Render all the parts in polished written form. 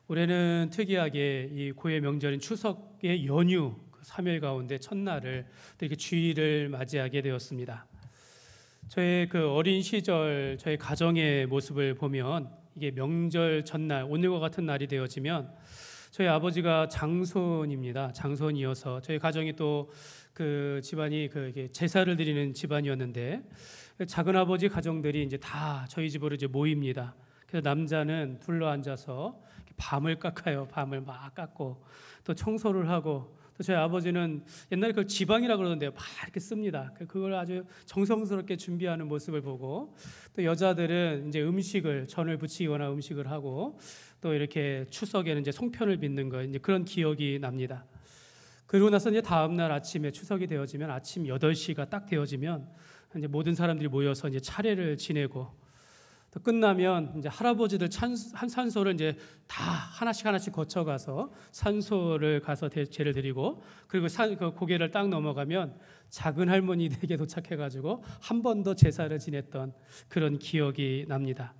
올해는 특이하게 이 고유의 명절인 추석의 연휴 3일 가운데 첫날을 이렇게 주일을 맞이하게 되었습니다. 저의 그 어린 시절 저희 가정의 모습을 보면 이게 명절 전날 오늘과 같은 날이 되어지면 저희 아버지가 장손입니다. 장손이어서 저희 가정이 또 그 집안이 그 제사를 드리는 집안이었는데 작은 아버지 가정들이 이제 다 저희 집으로 이제 모입니다. 그래서 남자는 둘러 앉아서 밤을 깎아요. 밤을 막 깎고 또 청소를 하고 또 저희 아버지는 옛날에 그걸 지방이라 그러던데요. 막 이렇게 씁니다. 그걸 아주 정성스럽게 준비하는 모습을 보고 또 여자들은 이제 음식을 전을 부치거나 음식을 하고 또 이렇게 추석에는 이제 송편을 빚는 거 이제 그런 기억이 납니다. 그리고 나서 이제 다음 날 아침에 추석이 되어지면 아침 8시가 딱 되어지면 이제 모든 사람들이 모여서 이제 차례를 지내고 또 끝나면 이제 할아버지들 산소를 이제 다 하나씩 거쳐가서 산소를 가서 제를 드리고 그리고 그 고개를 딱 넘어가면 작은 할머니 댁에 도착해가지고 한 번 더 제사를 지냈던 그런 기억이 납니다.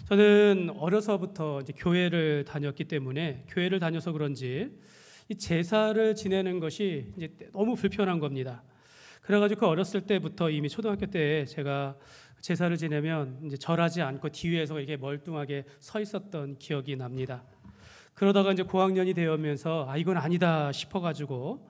저는 어려서부터 이제 교회를 다녔기 때문에 교회를 다녀서 그런지 이 제사를 지내는 것이 이제 너무 불편한 겁니다. 그래가지고 그 어렸을 때부터 이미 초등학교 때 제가 제사를 지내면 이제 절하지 않고 뒤에서 이렇게 멀뚱하게 서 있었던 기억이 납니다. 그러다가 이제 고학년이 되면서 이건 아니다 싶어가지고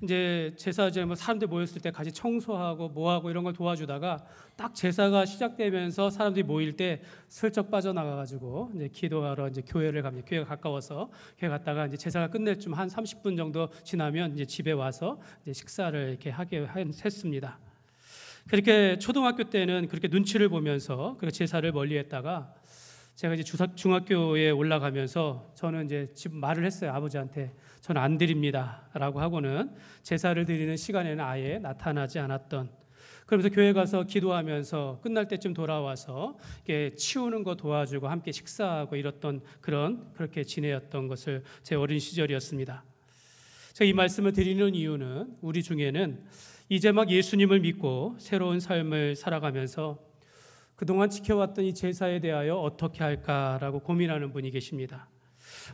이제 제사 지내면 사람들 모였을 때 같이 청소하고 뭐하고 이런 걸 도와주다가 딱 제사가 시작되면서 사람들이 모일 때 슬쩍 빠져나가가지고 이제 기도하러 이제 교회를 갑니다. 교회가 가까워서 교회 갔다가 이제 제사가 끝낼 쯤 한 30분 정도 지나면 이제 집에 와서 이제 식사를 이렇게 했습니다. 그렇게 초등학교 때는 그렇게 눈치를 보면서 그렇게 제사를 멀리했다가 제가 이제 중학교에 올라가면서 저는 이제 집 말을 했어요. 아버지한테 저는 안 드립니다라고 하고는 제사를 드리는 시간에는 아예 나타나지 않았던. 그러면서 교회 가서 기도하면서 끝날 때쯤 돌아와서 이렇게 치우는 거 도와주고 함께 식사하고 이랬던 그렇게 지내었던 것을 제 어린 시절이었습니다. 제가 이 말씀을 드리는 이유는 우리 중에는 이제 막 예수님을 믿고 새로운 삶을 살아가면서 그동안 지켜왔던 이 제사에 대하여 어떻게 할까라고 고민하는 분이 계십니다.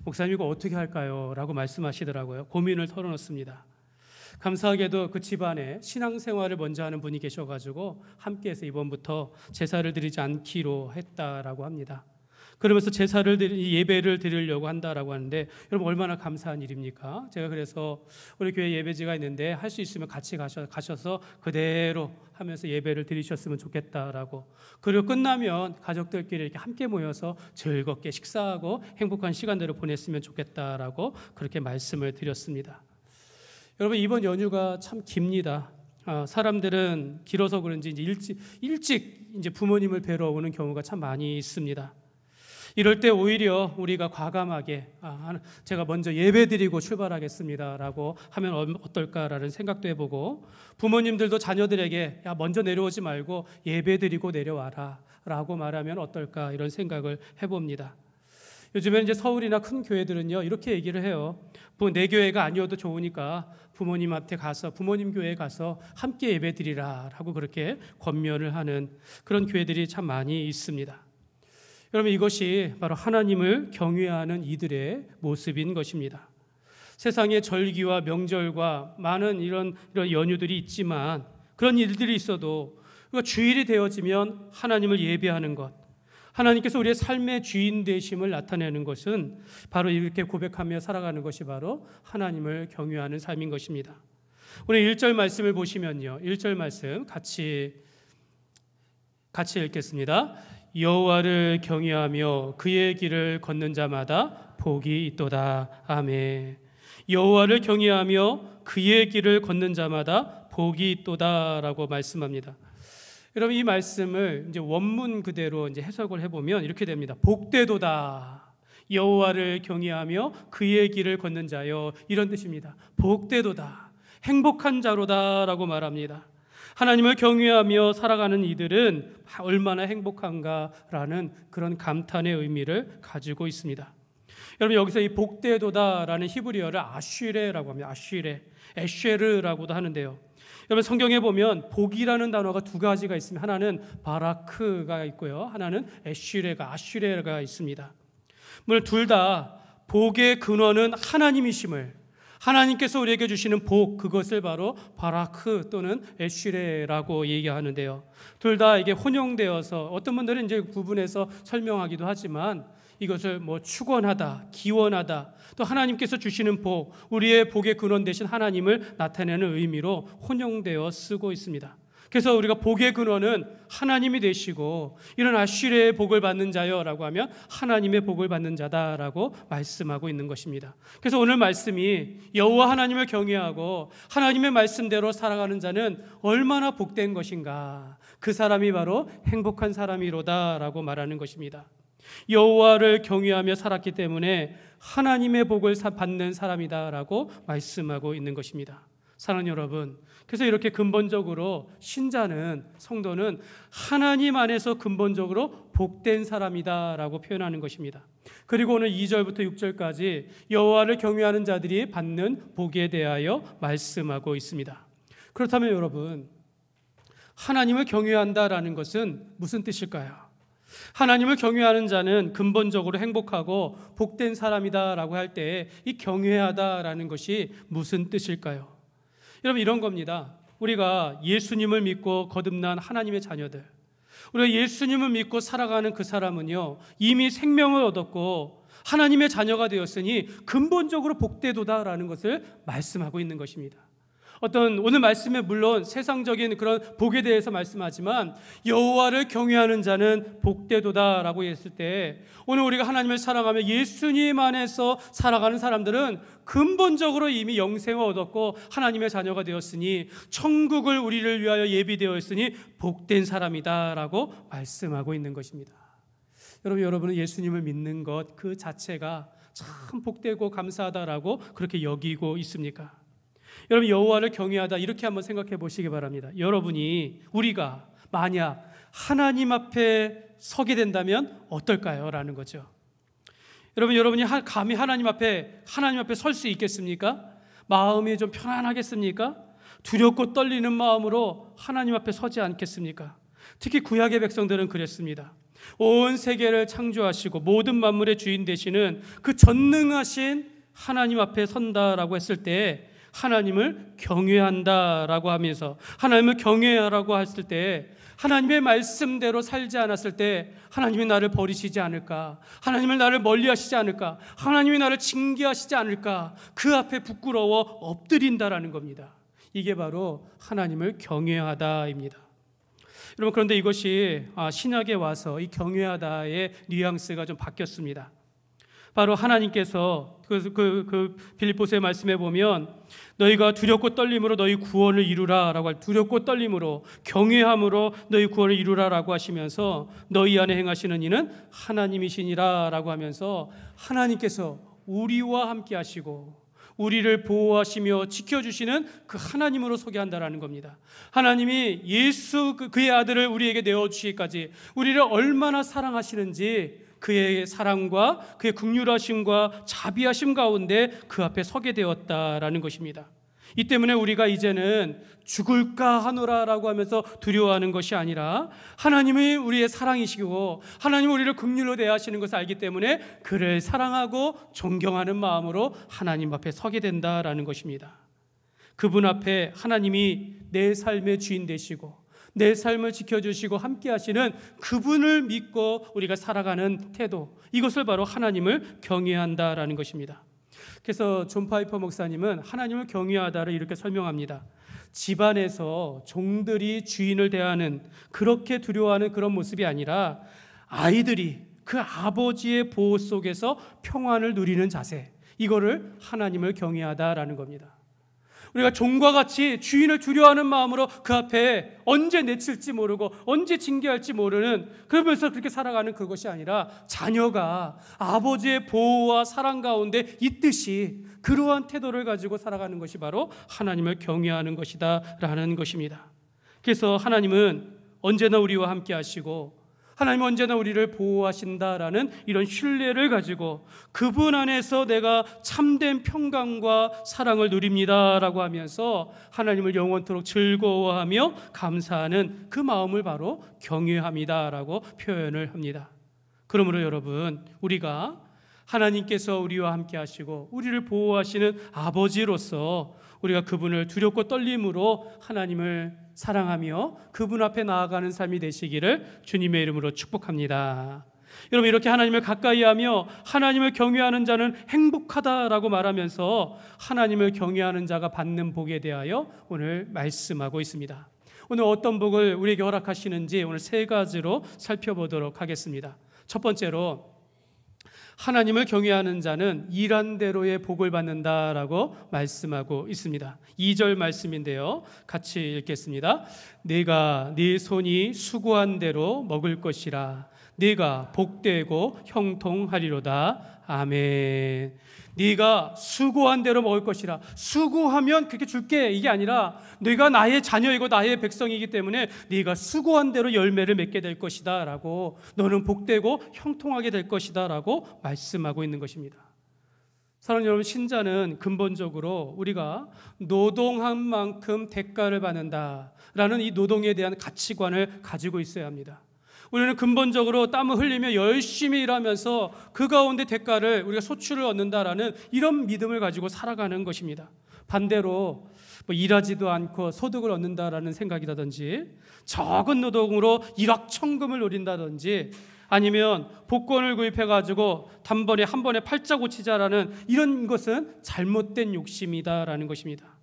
목사님 이거 어떻게 할까요? 라고 말씀하시더라고요. 고민을 털어놓습니다. 감사하게도 그 집안에 신앙생활을 먼저 하는 분이 계셔가지고 함께해서 이번부터 제사를 드리지 않기로 했다라고 합니다. 그러면서 예배를 드리려고 한다라고 하는데 여러분 얼마나 감사한 일입니까? 제가 그래서 우리 교회 예배지가 있는데 할 수 있으면 같이 가셔서 그대로 하면서 예배를 드리셨으면 좋겠다라고. 그리고 끝나면 가족들끼리 이렇게 함께 모여서 즐겁게 식사하고 행복한 시간들을 보냈으면 좋겠다라고 그렇게 말씀을 드렸습니다. 여러분 이번 연휴가 참 깁니다. 사람들은 길어서 그런지 이제 일찍 이제 부모님을 뵈러 오는 경우가 참 많이 있습니다. 이럴 때 오히려 우리가 과감하게 제가 먼저 예배드리고 출발하겠습니다라고 하면 어떨까라는 생각도 해보고 부모님들도 자녀들에게 먼저 내려오지 말고 예배드리고 내려와라라고 말하면 어떨까 이런 생각을 해봅니다. 요즘에는 이제 서울이나 큰 교회들은요 이렇게 얘기를 해요. 내 교회가 아니어도 좋으니까 부모님한테 가서 부모님 교회에 가서 함께 예배드리라라고 그렇게 권면을 하는 그런 교회들이 참 많이 있습니다. 여러분 이것이 바로 하나님을 경외하는 이들의 모습인 것입니다. 세상에 절기와 명절과 많은 이런 연휴들이 있지만 그런 일들이 있어도 주일이 되어지면 하나님을 예배하는 것, 하나님께서 우리의 삶의 주인 되심을 나타내는 것은 바로 이렇게 고백하며 살아가는 것이 바로 하나님을 경외하는 삶인 것입니다. 오늘 1절 말씀을 보시면요, 1절 말씀 같이 읽겠습니다. 여호와를 경외하며 그의 길을 걷는 자마다 복이 있도다. 아멘. 여호와를 경외하며 그의 길을 걷는 자마다 복이 있도다라고 말씀합니다. 여러분 이 말씀을 이제 원문 그대로 이제 해석을 해보면 이렇게 됩니다. 복되도다. 여호와를 경외하며 그의 길을 걷는 자여 이런 뜻입니다. 복되도다. 행복한 자로다라고 말합니다. 하나님을 경외하며 살아가는 이들은 얼마나 행복한가라는 그런 감탄의 의미를 가지고 있습니다. 여러분 여기서 이 복되도다라는 히브리어를 아쉬레라고 합니다. 에쉐르라고도 하는데요. 여러분 성경에 보면 복이라는 단어가 두 가지가 있습니다. 하나는 바라크가 있고요. 하나는 아쉬레가 있습니다. 물론 둘 다 복의 근원은 하나님이심을, 하나님께서 우리에게 주시는 복, 그것을 바로 바라크 또는 에쉬레라고 얘기하는데요. 둘 다 이게 혼용되어서 어떤 분들은 이제 구분해서 설명하기도 하지만 이것을 축원하다, 기원하다, 또 하나님께서 주시는 복, 우리의 복의 근원 되신 하나님을 나타내는 의미로 혼용되어 쓰고 있습니다. 그래서 우리가 복의 근원은 하나님이 되시고 이런 아쉬레의 복을 받는 자여라고 하면 하나님의 복을 받는 자다라고 말씀하고 있는 것입니다. 그래서 오늘 말씀이 여호와 하나님을 경외하고 하나님의 말씀대로 살아가는 자는 얼마나 복된 것인가, 그 사람이 바로 행복한 사람이로다라고 말하는 것입니다. 여호와를 경외하며 살았기 때문에 하나님의 복을 받는 사람이다라고 말씀하고 있는 것입니다. 사랑하는 여러분, 그래서 이렇게 근본적으로 신자는, 성도는 하나님 안에서 근본적으로 복된 사람이다라고 표현하는 것입니다. 그리고 오늘 2절부터 6절까지 여호와를 경외하는 자들이 받는 복에 대하여 말씀하고 있습니다. 그렇다면 여러분, 하나님을 경외한다라는 것은 무슨 뜻일까요? 하나님을 경외하는 자는 근본적으로 행복하고 복된 사람이다라고 할 때 이 경외하다라는 것이 무슨 뜻일까요? 여러분, 이런 겁니다. 우리가 예수님을 믿고 거듭난 하나님의 자녀들, 우리가 예수님을 믿고 살아가는 그 사람은요, 이미 생명을 얻었고 하나님의 자녀가 되었으니 근본적으로 복되도다라는 것을 말씀하고 있는 것입니다. 오늘 말씀에 물론 세상적인 그런 복에 대해서 말씀하지만 여호와를 경외하는 자는 복되도다라고 했을 때, 오늘 우리가 하나님을 사랑하며 예수님 안에서 살아가는 사람들은 근본적으로 이미 영생을 얻었고 하나님의 자녀가 되었으니 천국을 우리를 위하여 예비되어 있으니 복된 사람이다라고 말씀하고 있는 것입니다. 여러분은 예수님을 믿는 것 그 자체가 참 복되고 감사하다라고 그렇게 여기고 있습니까? 여러분, 여호와를 경외하다, 이렇게 한번 생각해 보시기 바랍니다. 우리가 만약 하나님 앞에 서게 된다면 어떨까요? 라는 거죠. 여러분이 감히 하나님 앞에 설 수 있겠습니까? 마음이 좀 편안하겠습니까? 두렵고 떨리는 마음으로 하나님 앞에 서지 않겠습니까? 특히 구약의 백성들은 그랬습니다. 온 세계를 창조하시고 모든 만물의 주인 되시는 그 전능하신 하나님 앞에 선다라고 했을 때, 하나님을 경외한다라고 하면서, 하나님을 경외하라고 했을 때, 하나님의 말씀대로 살지 않았을 때 하나님이 나를 버리시지 않을까, 하나님을 나를 멀리 하시지 않을까, 하나님이 나를 징계하시지 않을까, 그 앞에 부끄러워 엎드린다라는 겁니다. 이게 바로 하나님을 경외하다입니다. 여러분, 그런데 이것이 신약에 와서 이 경외하다의 뉘앙스가 좀 바뀌었습니다. 바로 하나님께서 그 빌립보서의 말씀에 보면 너희가 두렵고 떨림으로 너희 구원을 이루라라고 할, 두렵고 떨림으로 경외함으로 너희 구원을 이루라라고 하시면서 너희 안에 행하시는 이는 하나님이시니라라고 하면서 하나님께서 우리와 함께 하시고 우리를 보호하시며 지켜주시는 그 하나님으로 소개한다라는 겁니다. 하나님이 예수 그의 아들을 우리에게 내어주시기까지 우리를 얼마나 사랑하시는지 그의 사랑과 그의 긍휼하심과 자비하심 가운데 그 앞에 서게 되었다라는 것입니다. 이 때문에 우리가 이제는 죽을까 하노라라고 하면서 두려워하는 것이 아니라 하나님이 우리의 사랑이시고 하나님이 우리를 긍휼로 대하시는 것을 알기 때문에 그를 사랑하고 존경하는 마음으로 하나님 앞에 서게 된다라는 것입니다. 그분 앞에 하나님이 내 삶의 주인 되시고 내 삶을 지켜주시고 함께 하시는 그분을 믿고 우리가 살아가는 태도, 이것을 바로 하나님을 경외한다라는 것입니다. 그래서 존 파이퍼 목사님은 하나님을 경외하다를 이렇게 설명합니다. 집안에서 종들이 주인을 대하는, 그렇게 두려워하는 그런 모습이 아니라 아이들이 그 아버지의 보호 속에서 평안을 누리는 자세, 이거를 하나님을 경외하다라는 겁니다. 우리가 종과 같이 주인을 두려워하는 마음으로 그 앞에 언제 내칠지 모르고 언제 징계할지 모르는, 그러면서 그렇게 살아가는 그것이 아니라 자녀가 아버지의 보호와 사랑 가운데 있듯이 그러한 태도를 가지고 살아가는 것이 바로 하나님을 경외하는 것이다 라는 것입니다. 그래서 하나님은 언제나 우리와 함께 하시고 하나님은 언제나 우리를 보호하신다라는 이런 신뢰를 가지고 그분 안에서 내가 참된 평강과 사랑을 누립니다라고 하면서 하나님을 영원토록 즐거워하며 감사하는 그 마음을 바로 경외함이다라고 표현을 합니다. 그러므로 여러분, 우리가 하나님께서 우리와 함께 하시고 우리를 보호하시는 아버지로서 우리가 그분을 두렵고 떨림으로 하나님을 사랑하며 그분 앞에 나아가는 삶이 되시기를 주님의 이름으로 축복합니다. 여러분, 이렇게 하나님을 가까이하며 하나님을 경외하는 자는 행복하다라고 말하면서 하나님을 경외하는 자가 받는 복에 대하여 오늘 말씀하고 있습니다. 오늘 어떤 복을 우리에게 허락하시는지 오늘 세 가지로 살펴보도록 하겠습니다. 첫 번째로, 하나님을 경외하는 자는 일한 대로의 복을 받는다라고 말씀하고 있습니다. 2절 말씀인데요, 같이 읽겠습니다. 네가 네 손이 수고한 대로 먹을 것이라. 네가 복되고 형통하리로다. 아멘. 네가 수고한 대로 먹을 것이라. 수고하면 그렇게 줄게, 이게 아니라 네가 나의 자녀이고 나의 백성이기 때문에 네가 수고한 대로 열매를 맺게 될 것이다 라고, 너는 복되고 형통하게 될 것이다 라고 말씀하고 있는 것입니다. 사랑하는 여러분, 신자는 근본적으로 우리가 노동한 만큼 대가를 받는다라는 이 노동에 대한 가치관을 가지고 있어야 합니다. 우리는 근본적으로 땀을 흘리며 열심히 일하면서 그 가운데 대가를, 우리가 소출을 얻는다라는 이런 믿음을 가지고 살아가는 것입니다. 반대로 일하지도 않고 소득을 얻는다라는 생각이라든지, 적은 노동으로 일확천금을 노린다든지, 아니면 복권을 구입해가지고 단번에 한 번에 팔자 고치자라는 이런 것은 잘못된 욕심이다라는 것입니다.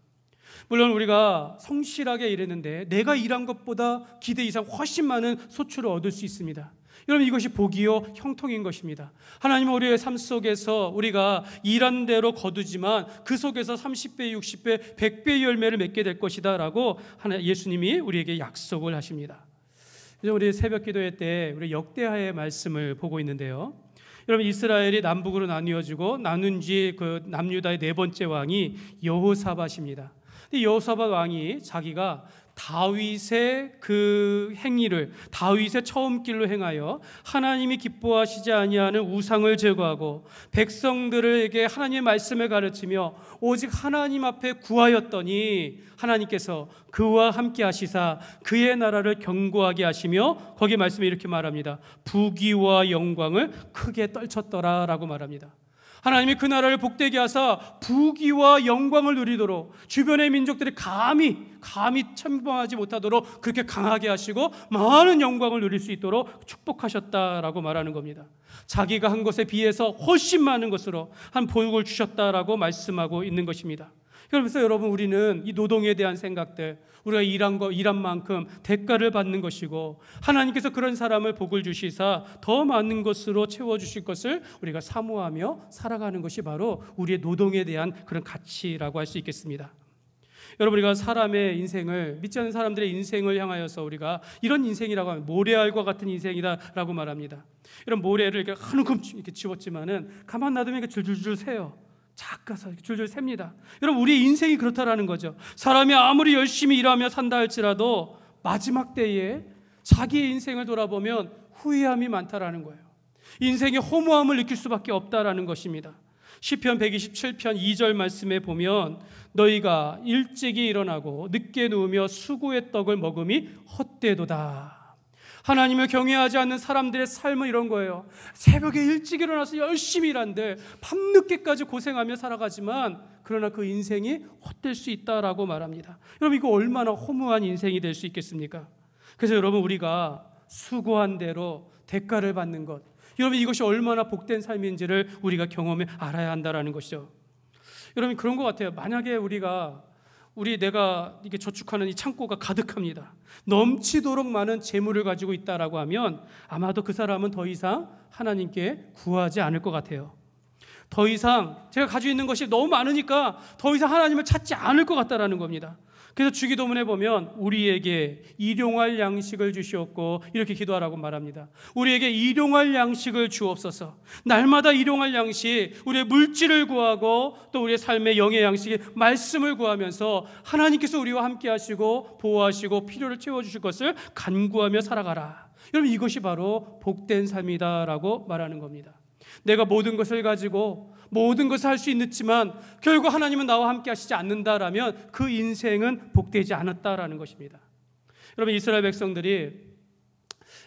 물론 우리가 성실하게 일했는데 내가 일한 것보다 기대 이상 훨씬 많은 소출을 얻을 수 있습니다. 여러분, 이것이 복이요 형통인 것입니다. 하나님은 우리의 삶 속에서 우리가 일한 대로 거두지만 그 속에서 30배, 60배, 100배의 열매를 맺게 될 것이다 라고 예수님이 우리에게 약속을 하십니다. 우리 새벽 기도회 때 우리 역대하의 말씀을 보고 있는데요, 여러분, 이스라엘이 남북으로 나뉘어지고 나눈 지 그 남유다의 네 번째 왕이 여호사밧입니다. 여호사밧 왕이 자기가 다윗의 그 행위를, 다윗의 처음 길로 행하여 하나님이 기뻐하시지 아니하는 우상을 제거하고 백성들에게 하나님의 말씀을 가르치며 오직 하나님 앞에 구하였더니 하나님께서 그와 함께 하시사 그의 나라를 견고하게 하시며, 거기에 말씀에 이렇게 말합니다. 부귀와 영광을 크게 떨쳤더라 라고 말합니다. 하나님이 그 나라를 복되게 하사 부귀와 영광을 누리도록, 주변의 민족들이 감히 침범하지 못하도록 그렇게 강하게 하시고 많은 영광을 누릴 수 있도록 축복하셨다라고 말하는 겁니다. 자기가 한 것에 비해서 훨씬 많은 것으로 한 복을 주셨다라고 말씀하고 있는 것입니다. 그래서 여러분, 우리는 이 노동에 대한 생각들, 우리가 일한 만큼 대가를 받는 것이고, 하나님께서 그런 사람을 복을 주시사 더 많은 것으로 채워주실 것을 우리가 사모하며 살아가는 것이 바로 우리의 노동에 대한 그런 가치라고 할 수 있겠습니다. 여러분, 우리가 사람의 인생을, 믿지 않는 사람들의 인생을 향하여서 우리가 이런 인생이라고 하면 모래알과 같은 인생이다라고 말합니다. 이런 모래를 이렇게 한 움큼 이렇게 집었지만은 가만 놔두면 이렇게 줄줄줄 새요. 작아서 줄줄 셉니다. 여러분, 우리의 인생이 그렇다라는 거죠. 사람이 아무리 열심히 일하며 산다 할지라도 마지막 때에 자기의 인생을 돌아보면 후회함이 많다라는 거예요. 인생의 허무함을 느낄 수밖에 없다라는 것입니다. 시편 127편 2절 말씀에 보면 너희가 일찍이 일어나고 늦게 누우며 수고의 떡을 먹음이 헛되도다. 하나님을 경외하지 않는 사람들의 삶은 이런 거예요. 새벽에 일찍 일어나서 열심히 일한데 밤늦게까지 고생하며 살아가지만 그러나 그 인생이 헛될 수 있다라고 말합니다. 여러분, 이거 얼마나 허무한 인생이 될 수 있겠습니까? 그래서 여러분, 우리가 수고한 대로 대가를 받는 것, 여러분, 이것이 얼마나 복된 삶인지를 우리가 경험해 알아야 한다라는 것이죠. 여러분, 그런 것 같아요. 만약에 내가 이게 저축하는 이 창고가 가득합니다. 넘치도록 많은 재물을 가지고 있다라고 하면 아마도 그 사람은 더 이상 하나님께 구하지 않을 것 같아요. 더 이상 제가 가지고 있는 것이 너무 많으니까 더 이상 하나님을 찾지 않을 것 같다라는 겁니다. 그래서 주기도문에 보면 우리에게 일용할 양식을 주시옵고 이렇게 기도하라고 말합니다. 우리에게 일용할 양식을 주옵소서. 날마다 일용할 양식, 우리의 물질을 구하고 또 우리의 삶의 영의 양식이 말씀을 구하면서 하나님께서 우리와 함께 하시고 보호하시고 필요를 채워주실 것을 간구하며 살아가라. 여러분, 이것이 바로 복된 삶이다라고 말하는 겁니다. 내가 모든 것을 가지고 모든 것을 할 수 있지만 결국 하나님은 나와 함께 하시지 않는다라면 그 인생은 복되지 않았다라는 것입니다. 여러분, 이스라엘 백성들이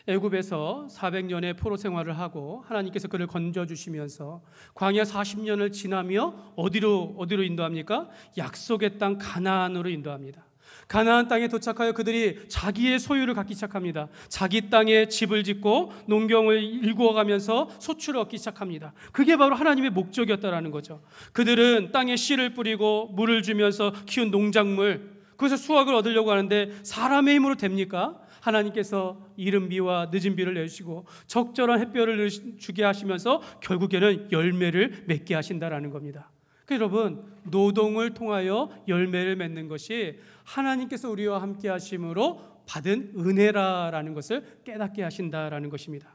애굽에서 400년의 포로 생활을 하고 하나님께서 그를 건져 주시면서 광야 40년을 지나며 어디로 인도합니까? 약속의 땅 가나안으로 인도합니다. 가나안 땅에 도착하여 그들이 자기의 소유를 갖기 시작합니다. 자기 땅에 집을 짓고 농경을 일구어가면서 소출을 얻기 시작합니다. 그게 바로 하나님의 목적이었다라는 거죠. 그들은 땅에 씨를 뿌리고 물을 주면서 키운 농작물, 그것에서 수확을 얻으려고 하는데 사람의 힘으로 됩니까? 하나님께서 이른 비와 늦은 비를 내주시고 적절한 햇볕을 주게 하시면서 결국에는 열매를 맺게 하신다라는 겁니다. 여러분, 노동을 통하여 열매를 맺는 것이 하나님께서 우리와 함께 하심으로 받은 은혜라는 것을 깨닫게 하신다라는 것입니다.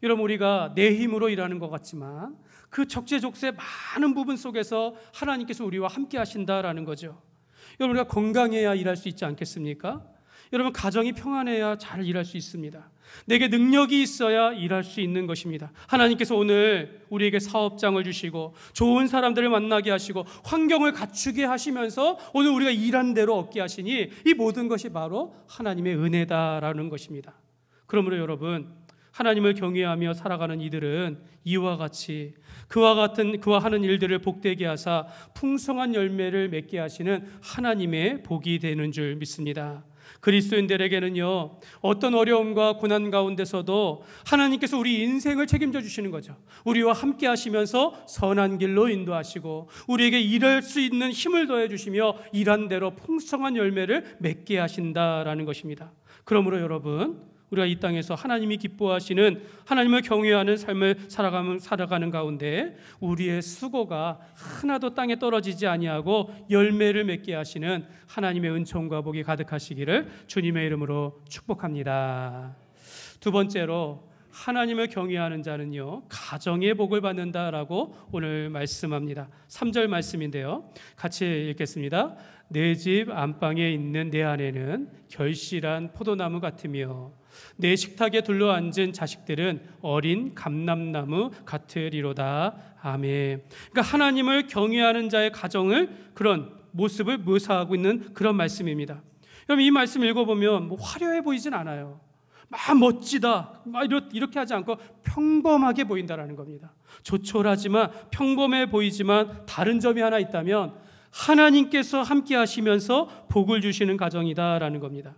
여러분, 우리가 내 힘으로 일하는 것 같지만 그 적재적소의 많은 부분 속에서 하나님께서 우리와 함께 하신다라는 거죠. 여러분, 우리가 건강해야 일할 수 있지 않겠습니까? 여러분, 가정이 평안해야 잘 일할 수 있습니다. 내게 능력이 있어야 일할 수 있는 것입니다. 하나님께서 오늘 우리에게 사업장을 주시고 좋은 사람들을 만나게 하시고 환경을 갖추게 하시면서 오늘 우리가 일한 대로 얻게 하시니 이 모든 것이 바로 하나님의 은혜다라는 것입니다. 그러므로 여러분, 하나님을 경외하며 살아가는 이들은 이와 같이 그와 하는 일들을 복되게 하사 풍성한 열매를 맺게 하시는 하나님의 복이 되는 줄 믿습니다. 그리스도인들에게는요, 어떤 어려움과 고난 가운데서도 하나님께서 우리 인생을 책임져 주시는 거죠. 우리와 함께 하시면서 선한 길로 인도하시고 우리에게 일할 수 있는 힘을 더해 주시며 일한 대로 풍성한 열매를 맺게 하신다라는 것입니다. 그러므로 여러분, 우리가 이 땅에서 하나님이 기뻐하시는 하나님을 경외하는 삶을 살아가는 가운데 우리의 수고가 하나도 땅에 떨어지지 아니하고 열매를 맺게 하시는 하나님의 은총과 복이 가득하시기를 주님의 이름으로 축복합니다. 두 번째로, 하나님을 경외하는 자는요, 가정의 복을 받는다라고 오늘 말씀합니다. 3절 말씀인데요, 같이 읽겠습니다. 내 집 안방에 있는 내 아내는 결실한 포도나무 같으며 내 식탁에 둘러앉은 자식들은 어린 감람나무 같으리로다. 아멘. 그러니까 하나님을 경외하는 자의 가정을, 그런 모습을 묘사하고 있는 그런 말씀입니다. 여러분, 이 말씀 읽어보면 뭐 화려해 보이진 않아요. 막 멋지다, 막 이렇게 하지 않고 평범하게 보인다라는 겁니다. 조촐하지만 평범해 보이지만 다른 점이 하나 있다면 하나님께서 함께 하시면서 복을 주시는 가정이다라는 겁니다.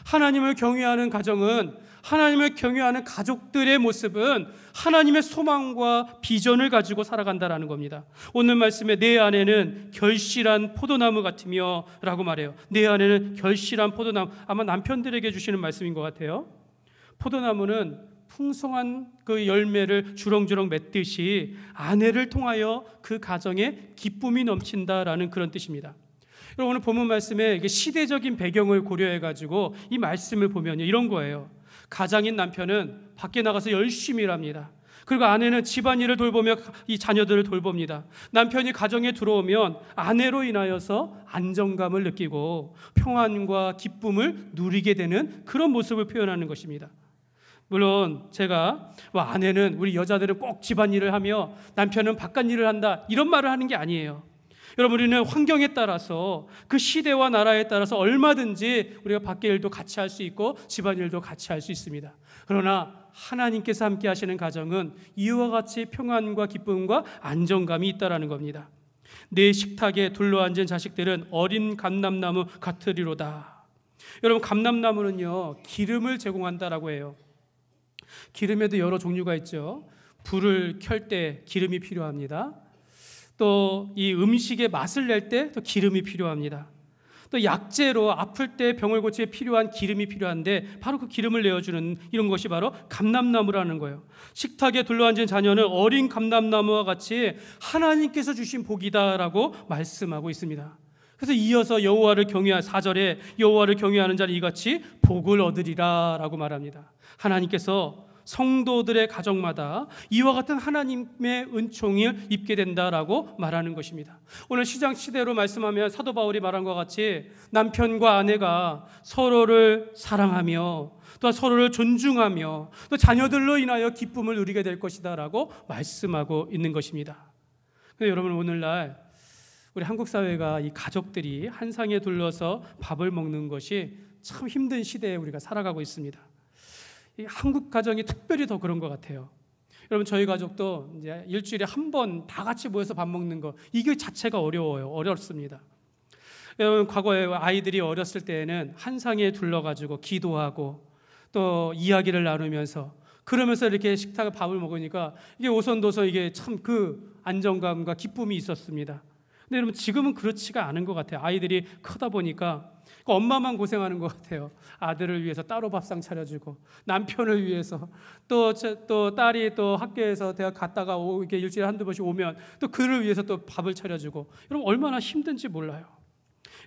하나님을 경외하는 가정은, 하나님을 경외하는 가족들의 모습은 하나님의 소망과 비전을 가지고 살아간다라는 겁니다. 오늘 말씀에 내 아내는 결실한 포도나무 같으며 라고 말해요. 내 아내는 결실한 포도나무, 아마 남편들에게 주시는 말씀인 것 같아요. 포도나무는 풍성한 그 열매를 주렁주렁 맺듯이 아내를 통하여 그 가정에 기쁨이 넘친다라는 그런 뜻입니다. 여러분, 오늘 본문 말씀에 시대적인 배경을 고려해가지고 이 말씀을 보면 이런 거예요. 가장인 남편은 밖에 나가서 열심히 일합니다. 그리고 아내는 집안일을 돌보며 이 자녀들을 돌봅니다. 남편이 가정에 들어오면 아내로 인하여서 안정감을 느끼고 평안과 기쁨을 누리게 되는 그런 모습을 표현하는 것입니다. 물론 제가 아내는, 우리 여자들은 꼭 집안일을 하며 남편은 바깥일을 한다, 이런 말을 하는 게 아니에요. 여러분, 우리는 환경에 따라서, 그 시대와 나라에 따라서 얼마든지 우리가 밖의 일도 같이 할 수 있고 집안일도 같이 할 수 있습니다. 그러나 하나님께서 함께 하시는 가정은 이와 같이 평안과 기쁨과 안정감이 있다라는 겁니다. 내 식탁에 둘러앉은 자식들은 어린 감람나무 같으리로다. 여러분, 감람나무는요, 기름을 제공한다라고 해요. 기름에도 여러 종류가 있죠. 불을 켤 때 기름이 필요합니다. 또 이 음식의 맛을 낼 때 또 기름이 필요합니다. 또 약재로 아플 때 병을 고치에 필요한 기름이 필요한데 바로 그 기름을 내어주는 이런 것이 바로 감람나무라는 거예요. 식탁에 둘러앉은 자녀는 어린 감람나무와 같이 하나님께서 주신 복이다라고 말씀하고 있습니다. 그래서 이어서 4절에 여호와를 경외하는 자는 이같이 복을 얻으리라 라고 말합니다. 하나님께서 성도들의 가정마다 이와 같은 하나님의 은총을 입게 된다라고 말하는 것입니다. 오늘 시대로 말씀하면 사도 바울이 말한 것 같이 남편과 아내가 서로를 사랑하며 또 서로를 존중하며 또 자녀들로 인하여 기쁨을 누리게 될 것이다라고 말씀하고 있는 것입니다. 그런데 여러분, 오늘날 우리 한국 사회가 이 가족들이 한 상에 둘러서 밥을 먹는 것이 참 힘든 시대에 우리가 살아가고 있습니다. 이 한국 가정이 특별히 더 그런 것 같아요. 여러분, 저희 가족도 이제 일주일에 한 번 다 같이 모여서 밥 먹는 거, 이게 자체가 어렵습니다. 여러분, 과거에 아이들이 어렸을 때에는 한 상에 둘러가지고 기도하고 또 이야기를 나누면서 그러면서 이렇게 식탁에 밥을 먹으니까 이게 오손도손 이게 참 그 안정감과 기쁨이 있었습니다. 근데 여러분, 지금은 그렇지가 않은 것 같아요. 아이들이 크다 보니까 엄마만 고생하는 것 같아요. 아들을 위해서 따로 밥상 차려주고, 남편을 위해서 또 딸이 또 학교에서 대학 갔다가 이렇게 일주일에 한두 번씩 오면 또 그를 위해서 또 밥을 차려주고, 여러분 얼마나 힘든지 몰라요.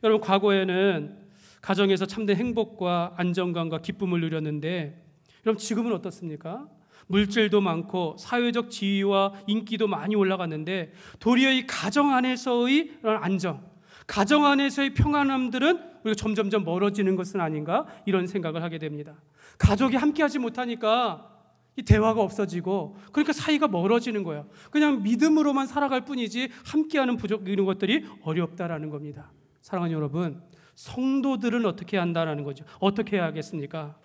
여러분, 과거에는 가정에서 참된 행복과 안정감과 기쁨을 누렸는데, 여러분 지금은 어떻습니까? 물질도 많고 사회적 지위와 인기도 많이 올라갔는데, 도리어 이 가정 안에서의 이런 안정, 가정 안에서의 평안함들은 우리가 점점점 멀어지는 것은 아닌가, 이런 생각을 하게 됩니다. 가족이 함께하지 못하니까 이 대화가 없어지고, 그러니까 사이가 멀어지는 거예요. 그냥 믿음으로만 살아갈 뿐이지 함께하는 부족, 이런 것들이 어렵다라는 겁니다. 사랑하는 여러분, 성도들은 어떻게 한다라는 거죠. 어떻게 해야 하겠습니까?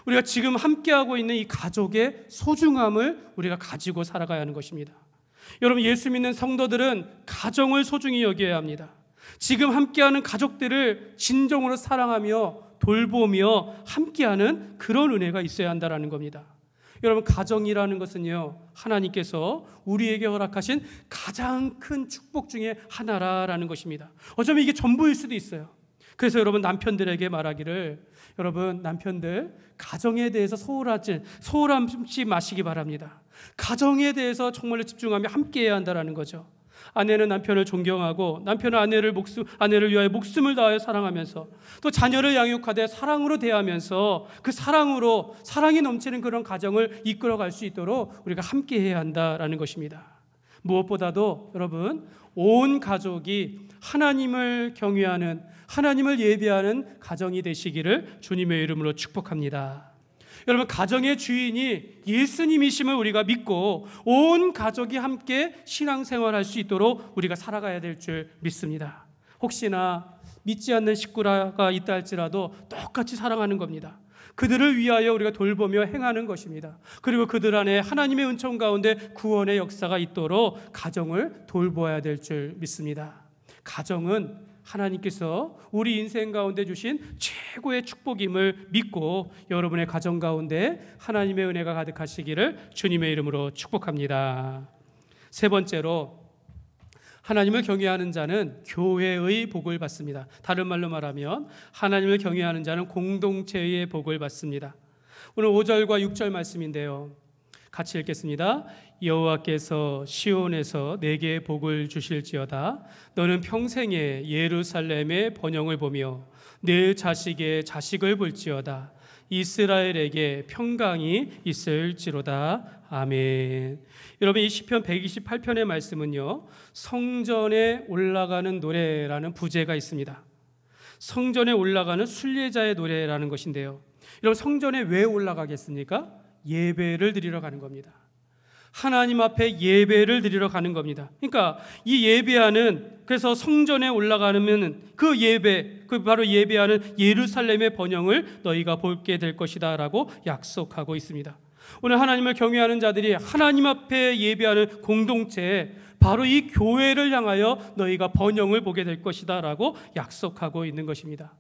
우리가 지금 함께하고 있는 이 가족의 소중함을 우리가 가지고 살아가야 하는 것입니다. 여러분, 예수 믿는 성도들은 가정을 소중히 여겨야 합니다. 지금 함께하는 가족들을 진정으로 사랑하며 돌보며 함께하는 그런 은혜가 있어야 한다는 겁니다. 여러분, 가정이라는 것은요, 하나님께서 우리에게 허락하신 가장 큰 축복 중에 하나라는 것입니다. 어쩌면 이게 전부일 수도 있어요. 그래서 여러분, 남편들에게 말하기를, 여러분 남편들, 가정에 대해서 소홀함지 마시기 바랍니다. 가정에 대해서 정말로 집중하며 함께해야 한다는 거죠. 아내는 남편을 존경하고, 남편은 아내를 위하여 목숨을 다하여 사랑하면서, 또 자녀를 양육하되 사랑으로 대하면서 그 사랑이 넘치는 그런 가정을 이끌어갈 수 있도록 우리가 함께해야 한다라는 것입니다. 무엇보다도 여러분, 온 가족이 하나님을 경외하는, 하나님을 예배하는 가정이 되시기를 주님의 이름으로 축복합니다. 여러분, 가정의 주인이 예수님이심을 우리가 믿고 온 가족이 함께 신앙생활할 수 있도록 우리가 살아가야 될 줄 믿습니다. 혹시나 믿지 않는 식구가 있다 할지라도 똑같이 사랑하는 겁니다. 그들을 위하여 우리가 돌보며 행하는 것입니다. 그리고 그들 안에 하나님의 은총 가운데 구원의 역사가 있도록 가정을 돌보아야 될 줄 믿습니다. 가정은 하나님께서 우리 인생 가운데 주신 최고의 축복임을 믿고, 여러분의 가정 가운데 하나님의 은혜가 가득하시기를 주님의 이름으로 축복합니다. 세 번째로, 하나님을 경외하는 자는 교회의 복을 받습니다. 다른 말로 말하면 하나님을 경외하는 자는 공동체의 복을 받습니다. 오늘 5절과 6절 말씀인데요, 같이 읽겠습니다. 여호와께서 시온에서 내게 복을 주실지어다. 너는 평생에 예루살렘의 번영을 보며 내 자식의 자식을 볼지어다. 이스라엘에게 평강이 있을지로다. 아멘. 여러분, 이 시편 128편의 말씀은요, 성전에 올라가는 노래라는 부제가 있습니다. 성전에 올라가는 순례자의 노래라는 것인데요, 여러분, 성전에 왜 올라가겠습니까? 예배를 드리러 가는 겁니다. 하나님 앞에 예배를 드리러 가는 겁니다. 그러니까 이 예배하는, 그래서 성전에 올라가면 그 예배, 그 바로 예배하는 예루살렘의 번영을 너희가 보게 될 것이다 라고 약속하고 있습니다. 오늘 하나님을 경외하는 자들이 하나님 앞에 예배하는 공동체, 바로 이 교회를 향하여 너희가 번영을 보게 될 것이다 라고 약속하고 있는 것입니다.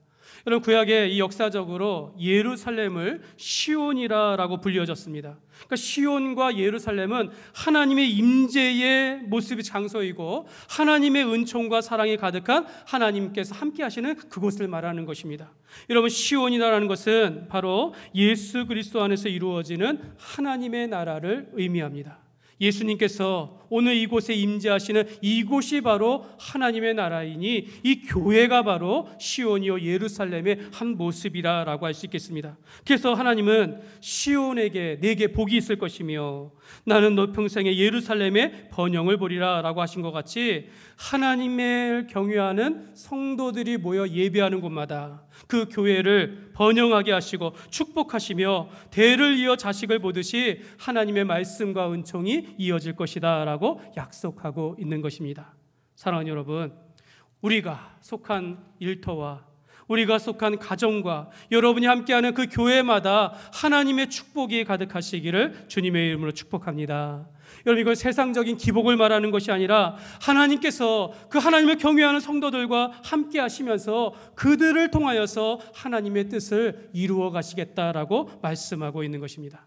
여러분, 구약에 이 역사적으로 예루살렘을 시온이라고 불려졌습니다. 그러니까 시온과 예루살렘은 하나님의 임재의 모습의 장소이고, 하나님의 은총과 사랑이 가득한 하나님께서 함께 하시는 그곳을 말하는 것입니다. 여러분, 시온이라는 것은 바로 예수 그리스도 안에서 이루어지는 하나님의 나라를 의미합니다. 예수님께서 오늘 이곳에 임재하시는 이곳이 바로 하나님의 나라이니, 이 교회가 바로 시온이요 예루살렘의 한 모습이라고 할 수 있겠습니다. 그래서 하나님은 시온에게 내게 복이 있을 것이며 나는 너 평생에 예루살렘의 번영을 보리라 라고 하신 것 같이, 하나님을 경외하는 성도들이 모여 예배하는 곳마다 그 교회를 번영하게 하시고 축복하시며 대를 이어 자식을 보듯이 하나님의 말씀과 은총이 이어질 것이다 라고 약속하고 있는 것입니다. 사랑하는 여러분, 우리가 속한 일터와 우리가 속한 가정과 여러분이 함께하는 그 교회마다 하나님의 축복이 가득하시기를 주님의 이름으로 축복합니다. 여러분, 이건 세상적인 기복을 말하는 것이 아니라 하나님께서 그 하나님을 경외하는 성도들과 함께 하시면서 그들을 통하여서 하나님의 뜻을 이루어 가시겠다라고 말씀하고 있는 것입니다.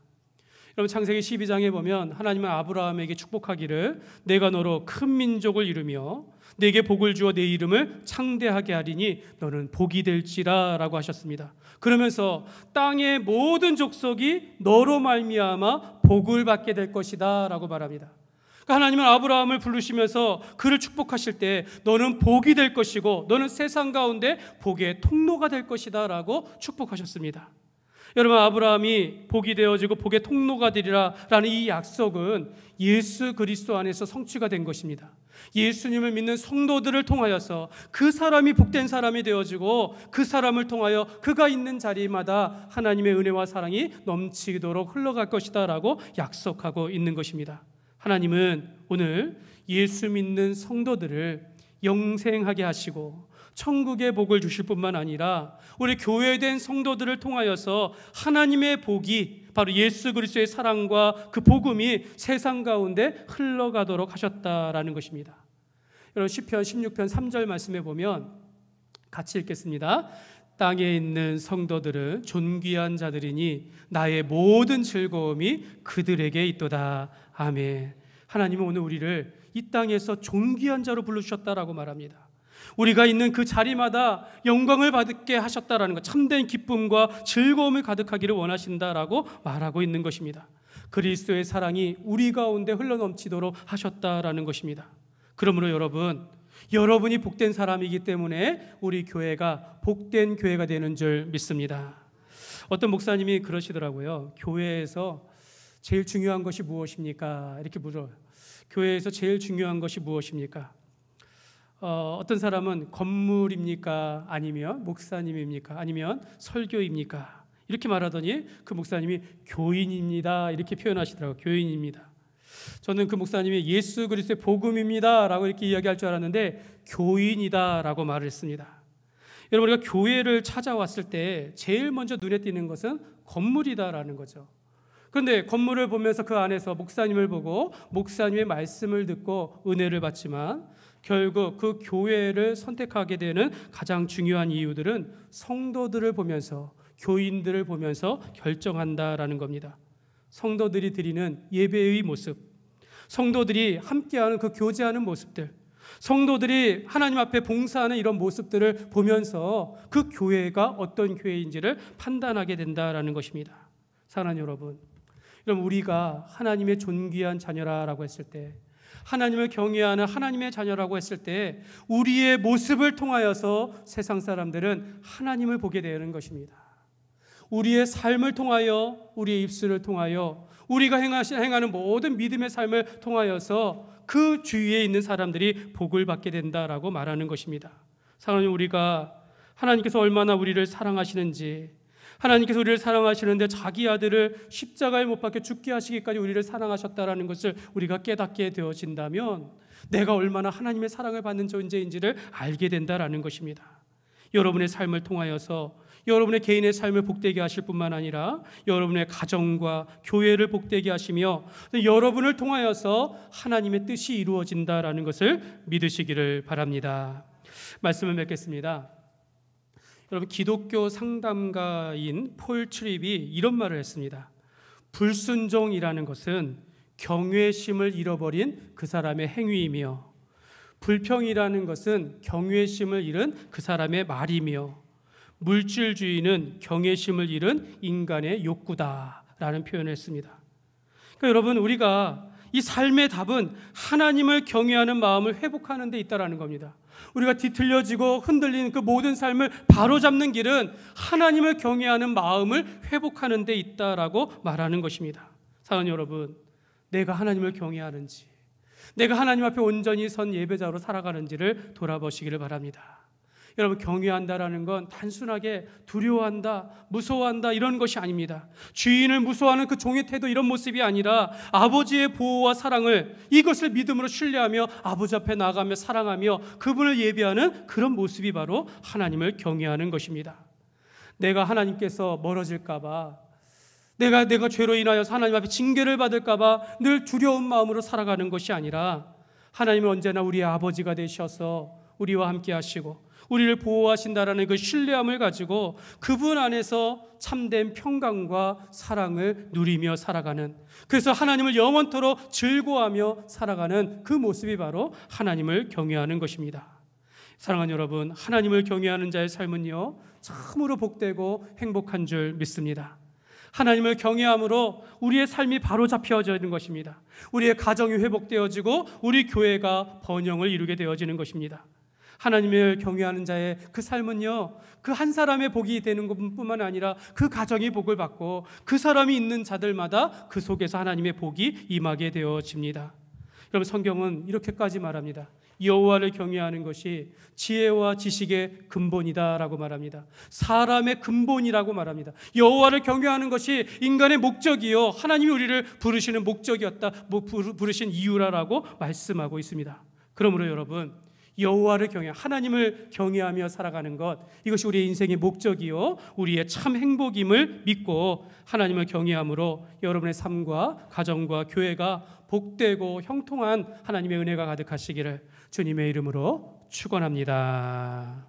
여러분, 창세기 12장에 보면 하나님은 아브라함에게 축복하기를 내가 너로 큰 민족을 이루며 내게 복을 주어 내 이름을 창대하게 하리니 너는 복이 될지라 라고 하셨습니다. 그러면서 땅의 모든 족속이 너로 말미암아 복을 받게 될 것이다 라고 말합니다. 그러니까 하나님은 아브라함을 부르시면서 그를 축복하실 때 너는 복이 될 것이고 너는 세상 가운데 복의 통로가 될 것이다 라고 축복하셨습니다. 여러분, 아브라함이 복이 되어지고 복의 통로가 되리라 라는 이 약속은 예수 그리스도 안에서 성취가 된 것입니다. 예수님을 믿는 성도들을 통하여서 그 사람이 복된 사람이 되어지고 그 사람을 통하여 그가 있는 자리마다 하나님의 은혜와 사랑이 넘치도록 흘러갈 것이다 라고 약속하고 있는 것입니다. 하나님은 오늘 예수 믿는 성도들을 영생하게 하시고 천국의 복을 주실 뿐만 아니라 우리 교회된 성도들을 통하여서 하나님의 복이 바로 예수 그리스도의 사랑과 그 복음이 세상 가운데 흘러가도록 하셨다라는 것입니다. 여러분, 시편 16편 3절 말씀에 보면 같이 읽겠습니다. 땅에 있는 성도들은 존귀한 자들이니 나의 모든 즐거움이 그들에게 있도다. 아멘. 하나님은 오늘 우리를 이 땅에서 존귀한 자로 불러주셨다라고 말합니다. 우리가 있는 그 자리마다 영광을 받게 하셨다라는 것, 참된 기쁨과 즐거움을 가득하기를 원하신다라고 말하고 있는 것입니다. 그리스도의 사랑이 우리 가운데 흘러넘치도록 하셨다라는 것입니다. 그러므로 여러분이 복된 사람이기 때문에 우리 교회가 복된 교회가 되는 줄 믿습니다. 어떤 목사님이 그러시더라고요. 교회에서 제일 중요한 것이 무엇입니까? 이렇게 물어요. 교회에서 제일 중요한 것이 무엇입니까? 어떤 사람은 건물입니까? 아니면 목사님입니까? 아니면 설교입니까? 이렇게 말하더니 그 목사님이 교인입니다. 이렇게 표현하시더라고요. 교인입니다. 저는 그 목사님이 예수 그리스도의 복음입니다 라고 이렇게 이야기할 줄 알았는데 교인이다 라고 말을 했습니다. 여러분, 우리가 교회를 찾아왔을 때 제일 먼저 눈에 띄는 것은 건물이다라는 거죠. 그런데 건물을 보면서 그 안에서 목사님을 보고 목사님의 말씀을 듣고 은혜를 받지만 결국 그 교회를 선택하게 되는 가장 중요한 이유들은 성도들을 보면서, 교인들을 보면서 결정한다라는 겁니다. 성도들이 드리는 예배의 모습, 성도들이 함께하는 그 교제하는 모습들, 성도들이 하나님 앞에 봉사하는 이런 모습들을 보면서 그 교회가 어떤 교회인지를 판단하게 된다라는 것입니다. 사랑하는 여러분, 우리가 하나님의 존귀한 자녀라고 했을 때, 하나님을 경외하는 하나님의 자녀라고 했을 때 우리의 모습을 통하여서 세상 사람들은 하나님을 보게 되는 것입니다. 우리의 삶을 통하여, 우리의 입술을 통하여, 우리가 행하는 모든 믿음의 삶을 통하여서 그 주위에 있는 사람들이 복을 받게 된다라고 말하는 것입니다. 사랑하는 우리가 하나님께서 얼마나 우리를 사랑하시는지, 하나님께서 우리를 사랑하시는데 자기 아들을 십자가에 못 박혀 죽게 하시기까지 우리를 사랑하셨다라는 것을 우리가 깨닫게 되어진다면 내가 얼마나 하나님의 사랑을 받는 존재인지를 알게 된다라는 것입니다. 여러분의 삶을 통하여서 여러분의 개인의 삶을 복되게 하실 뿐만 아니라 여러분의 가정과 교회를 복되게 하시며 여러분을 통하여서 하나님의 뜻이 이루어진다라는 것을 믿으시기를 바랍니다. 말씀을 맺겠습니다. 여러분, 기독교 상담가인 폴 트립이 이런 말을 했습니다. 불순종이라는 것은 경외심을 잃어버린 그 사람의 행위이며, 불평이라는 것은 경외심을 잃은 그 사람의 말이며, 물질주의는 경외심을 잃은 인간의 욕구다라는 표현을 했습니다. 그러니까 여러분, 우리가 이 삶의 답은 하나님을 경외하는 마음을 회복하는 데 있다라는 겁니다. 우리가 뒤틀려지고 흔들리는 그 모든 삶을 바로잡는 길은 하나님을 경외하는 마음을 회복하는 데 있다라고 말하는 것입니다. 사랑하는 여러분, 내가 하나님을 경외하는지, 내가 하나님 앞에 온전히 선 예배자로 살아가는지를 돌아보시기를 바랍니다. 여러분, 경외한다라는 건 단순하게 두려워한다, 무서워한다 이런 것이 아닙니다. 주인을 무서워하는 그 종의 태도, 이런 모습이 아니라 아버지의 보호와 사랑을, 이것을 믿음으로 신뢰하며 아버지 앞에 나가며 사랑하며 그분을 예배하는 그런 모습이 바로 하나님을 경외하는 것입니다. 내가 하나님께서 멀어질까 봐, 내가 죄로 인하여서 하나님 앞에 징계를 받을까 봐 늘 두려운 마음으로 살아가는 것이 아니라, 하나님은 언제나 우리의 아버지가 되셔서 우리와 함께 하시고 우리를 보호하신다라는 그 신뢰함을 가지고 그분 안에서 참된 평강과 사랑을 누리며 살아가는, 그래서 하나님을 영원토록 즐거워하며 살아가는 그 모습이 바로 하나님을 경외하는 것입니다. 사랑하는 여러분, 하나님을 경외하는 자의 삶은요, 참으로 복되고 행복한 줄 믿습니다. 하나님을 경외함으로 우리의 삶이 바로잡혀지는 것입니다. 우리의 가정이 회복되어지고 우리 교회가 번영을 이루게 되어지는 것입니다. 하나님을 경외하는 자의 그 삶은요, 그 한 사람의 복이 되는 것뿐만 아니라 그 가정이 복을 받고 그 사람이 있는 자들마다 그 속에서 하나님의 복이 임하게 되어집니다. 여러분, 성경은 이렇게까지 말합니다. 여호와를 경외하는 것이 지혜와 지식의 근본이다라고 말합니다. 사람의 근본이라고 말합니다. 여호와를 경외하는 것이 인간의 목적이요, 하나님이 우리를 부르시는 목적이었다, 부르신 이유라고 말씀하고 있습니다. 그러므로 여러분, 여호와를 하나님을 경외하며 살아가는 것, 이것이 우리의 인생의 목적이요 우리의 참 행복임을 믿고 하나님을 경외함으로 여러분의 삶과 가정과 교회가 복되고 형통한 하나님의 은혜가 가득하시기를 주님의 이름으로 축원합니다.